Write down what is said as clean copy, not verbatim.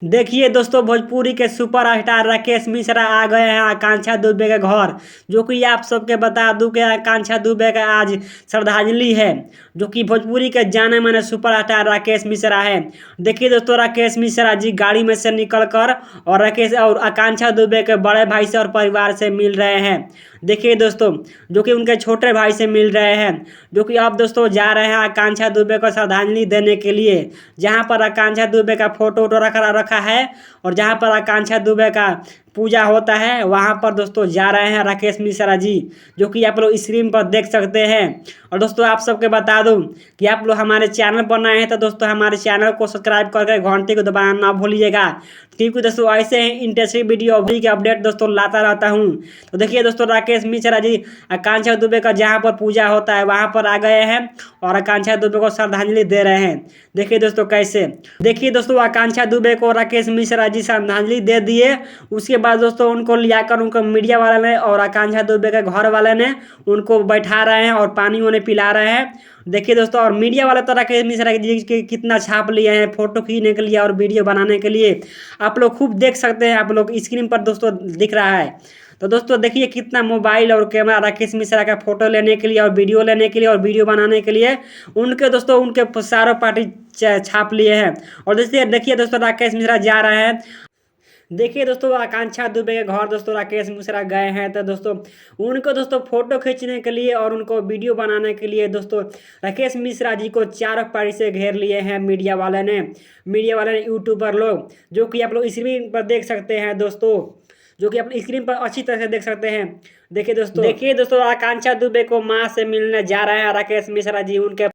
देखिए दोस्तों, भोजपुरी के सुपरस्टार राकेश मिश्रा आ गए हैं आकांक्षा दुबे के घर। जो कि आप सबके बता दूं कि आकांक्षा दुबे का आज श्रद्धांजलि है। जो कि भोजपुरी के जाने माने सुपरस्टार राकेश मिश्रा है। देखिए दोस्तों, राकेश मिश्रा जी गाड़ी में से निकल कर और राकेश और आकांक्षा दुबे के बड़े भाई से और परिवार से मिल रहे हैं। देखिए दोस्तों, जो कि उनके छोटे भाई से मिल रहे हैं। जो कि अब दोस्तों जा रहे हैं आकांक्षा दुबे को श्रद्धांजलि देने के लिए। जहाँ पर आकांक्षा दुबे का फोटो रखा है और जहाँ पर आकांक्षा दुबे का पूजा होता है वहाँ पर दोस्तों जा रहे हैं राकेश मिश्रा जी। जो कि आप लोग स्क्रीन पर देख सकते हैं। और दोस्तों आप सबके बता दूं कि आप लोग हमारे चैनल पर नए हैं तो दोस्तों हमारे चैनल को सब्सक्राइब करके घंटी को दबाना ना भूलिएगा। क्योंकि दोस्तों ऐसे ही इंटरेस्टिंग वीडियो के अपडेट दोस्तों लाता रहता हूँ। तो देखिए दोस्तों, राकेश मिश्रा जी आकांक्षा दुबे का जहाँ पर पूजा होता है वहाँ पर आ गए हैं और आकांक्षा दुबे को श्रद्धांजलि दे रहे हैं। देखिए दोस्तों कैसे। देखिए दोस्तों, आकांक्षा दुबे को राकेश मिश्रा जी श्रद्धांजलि दे दिए। उसके बाद दोस्तों उनको लियाकर उनको मीडिया वाले ने और आकांक्षा दुबे के घर वाले ने उनको बैठा रहे हैं और पानी उन्हें पिला रहे हैं। देखिए दोस्तों, और मीडिया वाले तो राकेश मिश्रा जी के कितना छाप लिए हैं फोटो खींचने के लिए और वीडियो बनाने के लिए। आप लोग खूब देख सकते हैं, आप लोग स्क्रीन पर दोस्तों दिख रहा है। तो दोस्तों देखिए कितना मोबाइल और कैमरा राकेश मिश्रा का फोटो लेने के लिए और वीडियो लेने के लिए और वीडियो बनाने के लिए उनके दोस्तों उनके सारों पार्टी छाप लिए हैं। और देखिए दोस्तों, राकेश मिश्रा जा रहे हैं। देखिए दोस्तों, आकांक्षा दुबे के घर दोस्तों राकेश मिश्रा गए हैं। तो दोस्तों उनको दोस्तों फोटो खींचने के लिए और उनको वीडियो बनाने के लिए दोस्तों राकेश मिश्रा जी को चारों पारी से घेर लिए हैं मीडिया वाले ने यूट्यूबर लोग। जो कि आप लोग स्क्रीन पर देख सकते हैं दोस्तों। जो कि अपनी स्क्रीन पर अच्छी तरह से देख सकते हैं। देखिए दोस्तों आकांक्षा दुबे को माँ से मिलने जा रहे हैं राकेश मिश्रा जी। उनके